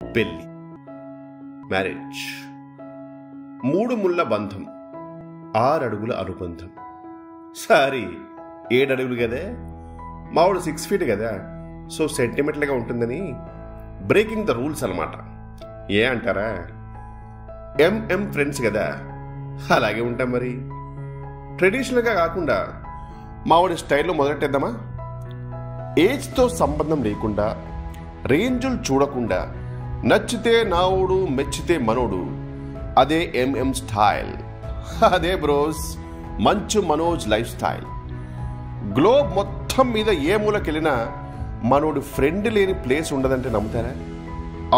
పెళ్లి, మ్యారేజ్, 3 ముళ్ళ బంధం, 6 అడుగుల అనుబంధం. సారీ 7 అడుగులు కదా, మావాడు 6 ఫీట్ కదా, సో సెంటిమెంటల్గా ఉంటుందని బ్రేకింగ్ ద రూల్స్ అనమాట. ఏ అంటారా, ఎంఎం ఫ్రెండ్స్ కదా, అలాగే ఉంటాం. మరి ట్రెడిషనల్గా కాకుండా మావాడి స్టైల్లో మొదలెట్టేద్దామా? ఏజ్తో సంబంధం లేకుండా, రేంజులు చూడకుండా, నచ్చితే నావుడు మెచ్చితే మనోడు, అదే ఎంఎం స్టైల్. అదే bros Manchu Manoj life style. Globe మొత్తం మీద ఏ మూలకెళ్ళినా మనోడు ఫ్రెండ్ లేని ప్లేస్ ఉండదంటే నమ్ముతారా?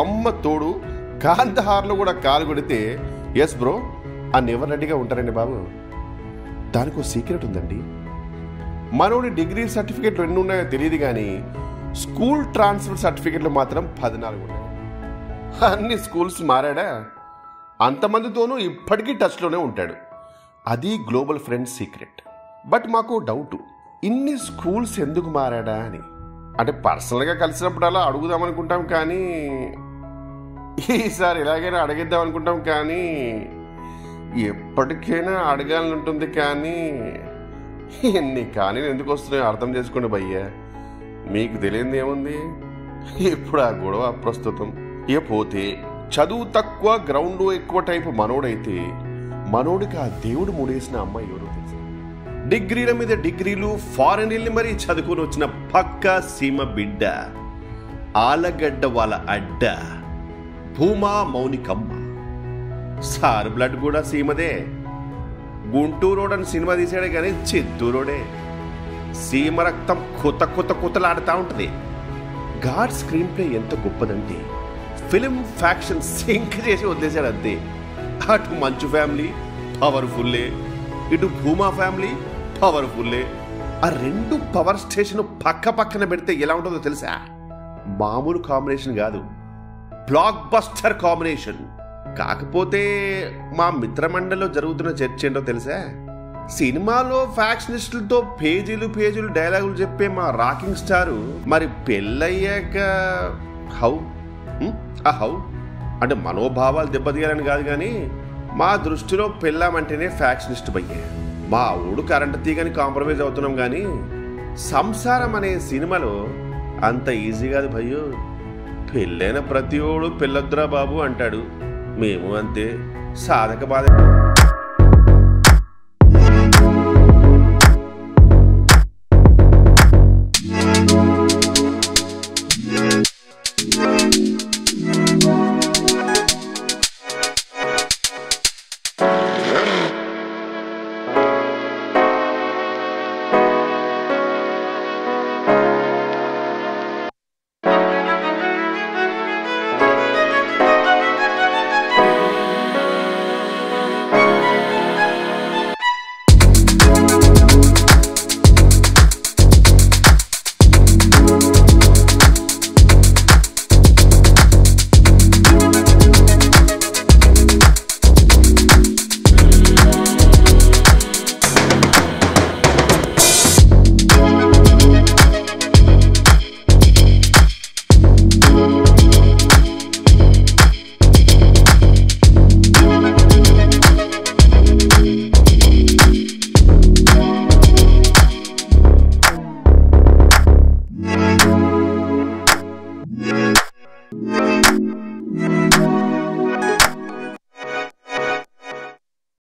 అమ్మ తోడు కాందహార్లో కూడా కాలు కొడితే ఎస్ బ్రో అని ఎవరు రెడీగా ఉంటారండి బాబు. దానికి ఒక సీక్రెట్ ఉందండి. మనోడి డిగ్రీ సర్టిఫికెట్లు ఎన్ని ఉన్నాయో తెలియదు కానీ స్కూల్ ట్రాన్స్ఫర్ సర్టిఫికెట్లు మాత్రం 14 ఉన్నాయి. అన్ని స్కూల్స్ మారాడా, అంతమందితోనూ ఇప్పటికీ టచ్లోనే ఉంటాడు. అది గ్లోబల్ ఫ్రెండ్స్ సీక్రెట్. బట్ మాకు డౌట్, ఇన్ని స్కూల్స్ ఎందుకు మారాడా అని. అంటే పర్సనల్గా కలిసినప్పుడు అలా అడుగుదాం అనుకుంటాం, కానీ ఈసారి ఎలాగైనా అడిగిద్దాం అనుకుంటాం, కానీ ఎప్పటికైనా అడగాలని ఉంటుంది. కానీ ఎన్ని కానీ ఎందుకు వస్తున్నాయో అర్థం చేసుకోండి భయ్యా. మీకు తెలియంది ఏముంది, ఇప్పుడు ఆ గొడవ అప్రస్తుతం. ఇక పోతే చదువు తక్కువ గ్రౌండ్ ఎక్కువ టైపు మనోడైతే మనోడికి ఆ దేవుడు మూడేసిన అమ్మాయి ఎవరో తెలుసు. డిగ్రీల మీద డిగ్రీలు, ఫారెన్ వెళ్ళి మరీ చదువుకుని వచ్చిన పక్కా సీమ బిడ్డ, ఆలగడ్డ వాళ్ళ అడ్డ, భూమా మౌనికమ్మ. సార్ బ్లడ్ కూడా సీమదే. గుంటూరోడ్ అని సినిమా తీసాడే కానీ చిత్తూరోడే. సీమ రక్తం కొత్తలాడుతూ ఉంటుంది. గాడ్ స్క్రీన్ ప్లే ఎంత గొప్పదంటే ఫిలిం ఫ్యాక్షన్ సింక్ చేసి వదిలేశాడు అంతే. అటు మంచు ఫ్యామిలీ పవర్ఫుల్లే, ఇటు భూమా ఫ్యామిలీ పవర్ఫుల్లే. ఆ 2 పవర్ స్టేషన్ పక్కన పెడితే ఎలా ఉంటుందో తెలుసా? మామూలు కాంబినేషన్ కాదు, బ్లాక్ బస్టర్ కాంబినేషన్. కాకపోతే మా మిత్రమండలిలో జరుగుతున్న చర్చ ఏంటో తెలుసా? సినిమాలో ఫ్యాక్షనిస్టులతో పేజీలు డైలాగులు చెప్పే మా రాకింగ్ స్టారు మరి పెళ్ళయ్యాక హౌ అంటే మనోభావాలు దెబ్బతీయాలని కాదు, కానీ మా దృష్టిలో పెళ్ళామంటేనే ఫ్యాక్షనిస్ట్ భయ్యే. మా ఊడు కరెంట్ తీగని కాంప్రమైజ్ అవుతున్నాం, కానీ సంసారం అనే సినిమాలో అంత ఈజీ కాదు భయ్యో. పెళ్ళైన ప్రతి ఓడు పెళ్ళొద్దురా బాబు అంటాడు. మేము అంతే, సాధక బాధ.